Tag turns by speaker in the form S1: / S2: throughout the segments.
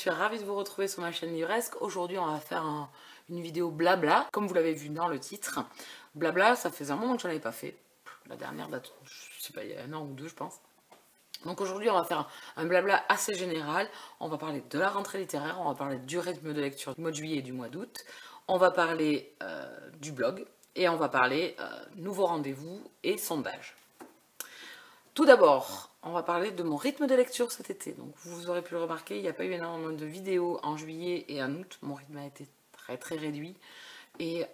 S1: suis ravie de vous retrouver sur ma chaîne Livresque. Aujourd'hui, on va faire une vidéo blabla, comme vous l'avez vu dans le titre. Blabla, ça faisait un moment que je n'en avais pas fait. La dernière date, je sais pas, il y a un an ou deux, je pense. Donc aujourd'hui, on va faire un blabla assez général. On va parler de la rentrée littéraire, on va parler du rythme de lecture du mois de juillet et du mois d'août. On va parler du blog et on va parler nouveaux rendez-vous et sondages. Tout d'abord, on va parler de mon rythme de lecture cet été. Donc vous aurez pu le remarquer, il n'y a pas eu énormément de vidéos en juillet et en août. Mon rythme a été très réduit. Et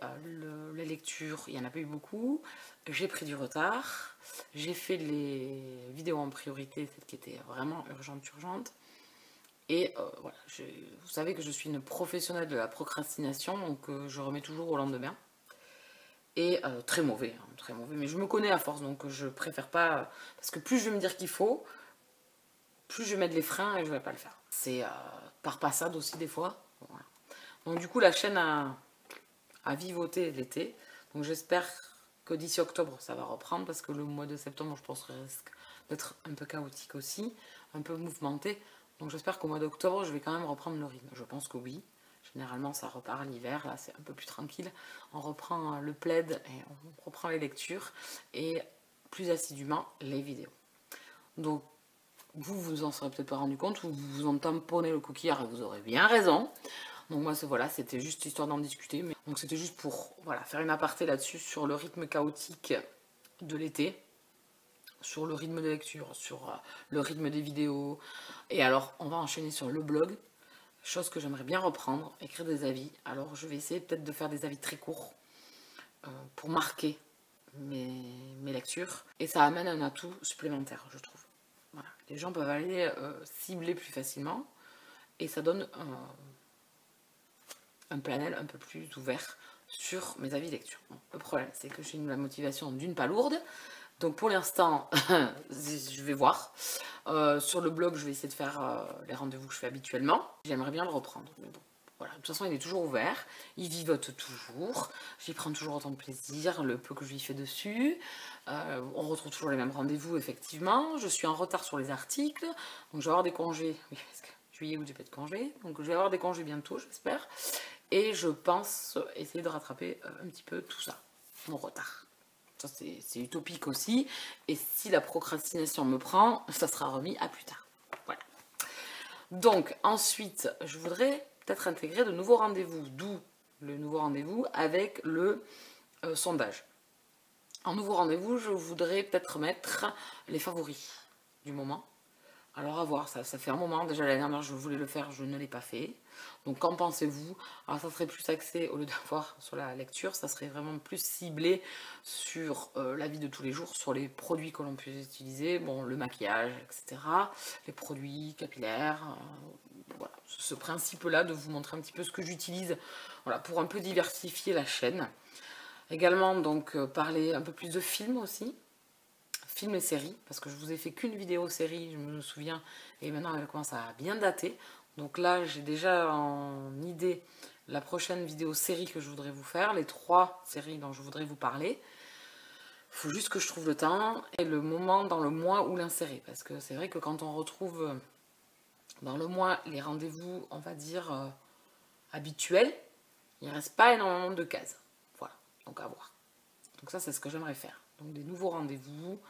S1: les lectures, il n'y en a pas eu beaucoup. J'ai pris du retard. J'ai fait les vidéos en priorité, celles qui étaient vraiment urgentes. Et voilà, vous savez que je suis une professionnelle de la procrastination, donc je remets toujours au lendemain. Et très mauvais, mais je me connais à force, donc je préfère pas, parce que plus je vais me dire qu'il faut, plus je vais mettre les freins et je vais pas le faire. C'est par passade aussi des fois. Voilà. Donc du coup la chaîne a vivoté l'été, donc j'espère que d'ici octobre ça va reprendre, parce que le mois de septembre je pense risque d'être un peu chaotique aussi, un peu mouvementé, donc j'espère qu'au mois d'octobre je vais quand même reprendre le rythme, je pense que oui. Généralement, ça repart l'hiver, là c'est un peu plus tranquille. On reprend le plaid et on reprend les lectures et plus assidûment les vidéos. Donc, vous en serez peut-être pas rendu compte, ou vous vous en tamponnez le coquillard et vous aurez bien raison. Donc moi, voilà, c'était juste histoire d'en discuter. Donc c'était juste pour voilà, faire une aparté là-dessus, sur le rythme chaotique de l'été, sur le rythme de lecture, sur le rythme des vidéos. Et alors, on va enchaîner sur le blog. Chose que j'aimerais bien reprendre, écrire des avis. Alors je vais essayer peut-être de faire des avis très courts pour marquer mes lectures. Et ça amène un atout supplémentaire, je trouve. Voilà. Les gens peuvent aller cibler plus facilement. Et ça donne un panel un peu plus ouvert sur mes avis lecture. Bon, le problème, c'est que j'ai la motivation d'une palourde. Donc pour l'instant, je vais voir. Sur le blog, je vais essayer de faire les rendez-vous que je fais habituellement. J'aimerais bien le reprendre, mais bon, voilà. De toute façon, il est toujours ouvert, il vivote toujours, j'y prends toujours autant de plaisir, le peu que je lui fais dessus. On retrouve toujours les mêmes rendez-vous, effectivement. Je suis en retard sur les articles, donc je vais avoir des congés. Oui, parce que juillet, août, j'ai pas de congés, donc je vais avoir des congés bientôt, j'espère. Et je pense essayer de rattraper un petit peu tout ça, mon retard. Ça, c'est utopique aussi. Et si la procrastination me prend, ça sera remis à plus tard. Voilà. Donc, ensuite, je voudrais peut-être intégrer de nouveaux rendez-vous. D'où le nouveau rendez-vous avec le sondage. En nouveau rendez-vous, je voudrais peut-être mettre les favoris du moment. Alors à voir, ça fait un moment, déjà l'année dernière je voulais le faire, je ne l'ai pas fait. Donc qu'en pensez-vous? Alors ça serait plus axé, au lieu d'avoir sur la lecture, ça serait vraiment plus ciblé sur la vie de tous les jours, sur les produits que l'on peut utiliser, bon, le maquillage, etc. Les produits capillaires, voilà. Ce principe-là de vous montrer un petit peu ce que j'utilise, voilà, pour un peu diversifier la chaîne. Également donc parler un peu plus de films aussi. Films et séries, parce que je vous ai fait qu'une vidéo série, je me souviens, et maintenant elle commence à bien dater. Donc là, j'ai déjà en idée la prochaine vidéo série que je voudrais vous faire, les 3 séries dont je voudrais vous parler. Il faut juste que je trouve le temps et le moment dans le mois où l'insérer, parce que c'est vrai que quand on retrouve dans le mois les rendez-vous, on va dire, habituels, il ne reste pas énormément de cases. Voilà, donc à voir. Donc ça, c'est ce que j'aimerais faire. Donc des nouveaux rendez-vous.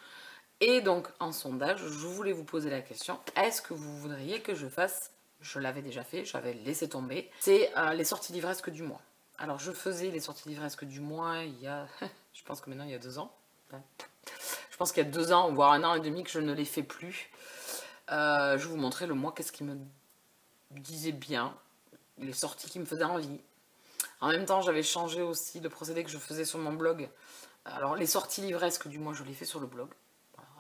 S1: Et donc en sondage, je voulais vous poser la question, est-ce que vous voudriez que je fasse, je l'avais déjà fait, j'avais laissé tomber, c'est les sorties livresques du mois. Alors je faisais les sorties livresques du mois il y a, je pense que maintenant il y a 2 ans. Je pense qu'il y a 2 ans, voire 1 an et demi que je ne les fais plus. Je vous montrais le mois, qu'est-ce qui me disait bien, les sorties qui me faisaient envie. En même temps, j'avais changé aussi le procédé que je faisais sur mon blog. Alors les sorties livresques du mois, je les fais sur le blog.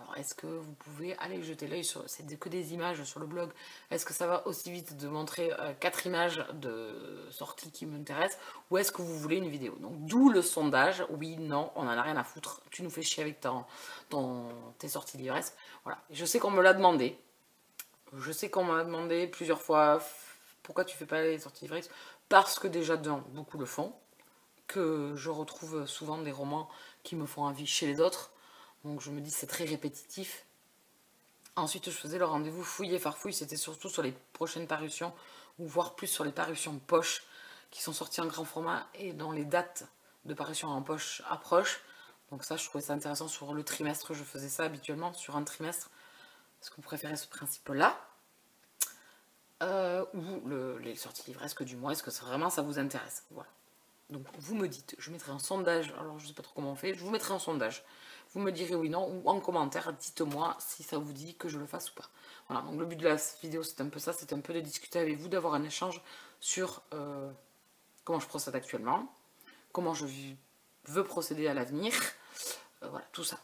S1: Alors est-ce que vous pouvez aller jeter l'œil sur... C'est que des images sur le blog. Est-ce que ça va aussi vite de montrer 4 images de sorties qui m'intéressent, ou est-ce que vous voulez une vidéo? Donc d'où le sondage. Oui, non, on en a rien à foutre. Tu nous fais chier avec tes sorties livresques. Voilà. Je sais qu'on me l'a demandé. Je sais qu'on m'a demandé plusieurs fois pourquoi tu fais pas les sorties livresques. Parce que déjà, beaucoup le font. Que je retrouve souvent des romans qui me font envie chez les autres. Donc je me dis c'est très répétitif. Ensuite je faisais le rendez-vous fouille et farfouille, c'était surtout sur les prochaines parutions ou voire plus sur les parutions poche qui sont sorties en grand format et dont les dates de parution en poche approchent. Donc ça, je trouvais ça intéressant sur le trimestre, je faisais ça habituellement sur un trimestre. Est-ce que vous préférez ce principe-là ou les sorties livresques du mois, est-ce que vraiment ça vous intéresse? Voilà. Donc vous me dites, je mettrai un sondage, alors je ne sais pas trop comment on fait, je vous mettrai un sondage. Vous me direz oui, non, ou en commentaire, dites-moi si ça vous dit que je le fasse ou pas. Voilà, donc le but de la vidéo c'est un peu ça, c'est un peu de discuter avec vous, d'avoir un échange sur comment je procède actuellement, comment je veux procéder à l'avenir, voilà, tout ça.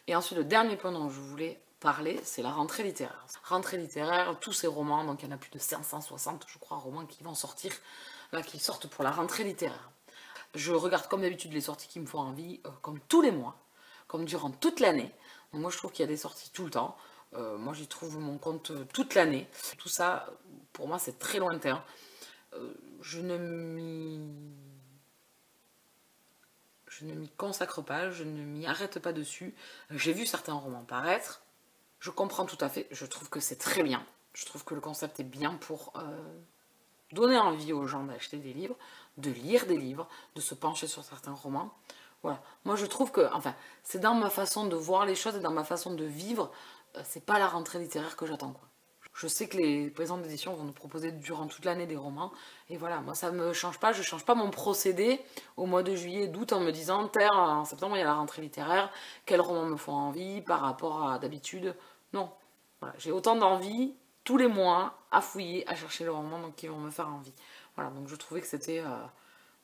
S1: Et ensuite, le dernier point dont je voulais parler, c'est la rentrée littéraire. Rentrée littéraire, tous ces romans, donc il y en a plus de 560, je crois, romans qui vont sortir, là, qui sortent pour la rentrée littéraire. Je regarde comme d'habitude les sorties qui me font envie, comme tous les mois, comme durant toute l'année. Moi, je trouve qu'il y a des sorties tout le temps. Moi, j'y trouve mon compte toute l'année. Tout ça, pour moi, c'est très lointain. Je ne m'y consacre pas, je ne m'y arrête pas dessus. J'ai vu certains romans paraître. Je comprends tout à fait. Je trouve que c'est très bien. Je trouve que le concept est bien pour donner envie aux gens d'acheter des livres, de lire des livres, de se pencher sur certains romans. Voilà. Moi, je trouve que, enfin, c'est dans ma façon de voir les choses et dans ma façon de vivre. C'est pas la rentrée littéraire que j'attends, quoi. Je sais que les maisons d'édition vont nous proposer durant toute l'année des romans. Et voilà, moi ça me change pas, je change pas mon procédé au mois de juillet, d'août en me disant, terre, en septembre il y a la rentrée littéraire, quels romans me font envie par rapport à d'habitude. Non, voilà, j'ai autant d'envie tous les mois à fouiller, à chercher les romans donc, qui vont me faire envie. Voilà, donc je trouvais que c'était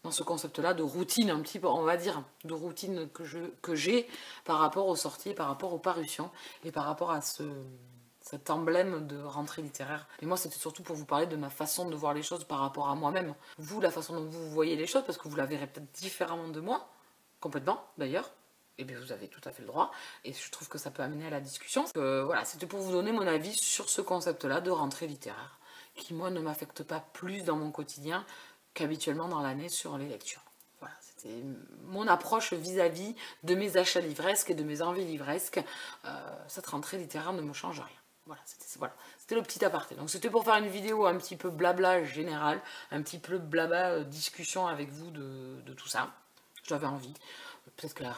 S1: dans ce concept-là de routine, un petit peu, on va dire, de routine que j'ai par rapport aux sorties, par rapport aux parutions et par rapport à cet emblème de rentrée littéraire. Et moi, c'était surtout pour vous parler de ma façon de voir les choses par rapport à moi-même. Vous, la façon dont vous voyez les choses, parce que vous la verrez peut-être différemment de moi, complètement d'ailleurs, et bien vous avez tout à fait le droit, et je trouve que ça peut amener à la discussion. Voilà, c'était pour vous donner mon avis sur ce concept-là de rentrée littéraire, qui moi ne m'affecte pas plus dans mon quotidien qu'habituellement dans l'année sur les lectures. Voilà, c'était mon approche vis-à-vis de mes achats livresques et de mes envies livresques. Cette rentrée littéraire ne me change rien. Voilà, c'était le petit aparté. Donc c'était pour faire une vidéo un petit peu blabla général, un petit peu blabla discussion avec vous de tout ça. J'avais envie. Peut-être que la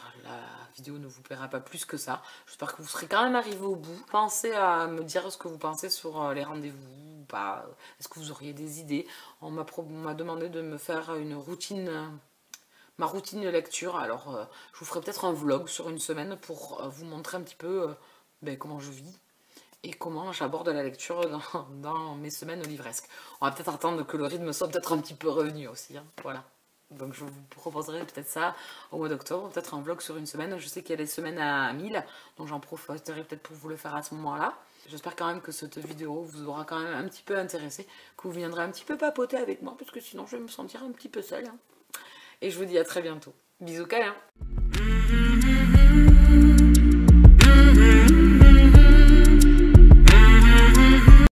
S1: vidéo ne vous plaira pas plus que ça. J'espère que vous serez quand même arrivé au bout. Pensez à me dire ce que vous pensez sur les rendez-vous ou pas. Est-ce que vous auriez des idées? On m'a demandé de me faire une routine, ma routine de lecture. Alors je vous ferai peut-être un vlog sur une semaine pour vous montrer un petit peu comment je vis et comment j'aborde la lecture dans mes semaines livresques. On va peut-être attendre que le rythme soit peut-être un petit peu revenu aussi. Hein. Voilà. Donc je vous proposerai peut-être ça au mois d'octobre, peut-être un vlog sur une semaine. Je sais qu'il y a des semaines à 1000, donc j'en profiterai peut-être pour vous le faire à ce moment-là. J'espère quand même que cette vidéo vous aura quand même un petit peu intéressé, que vous viendrez un petit peu papoter avec moi, parce que sinon je vais me sentir un petit peu seule. Hein. Et je vous dis à très bientôt. Bisous câlins.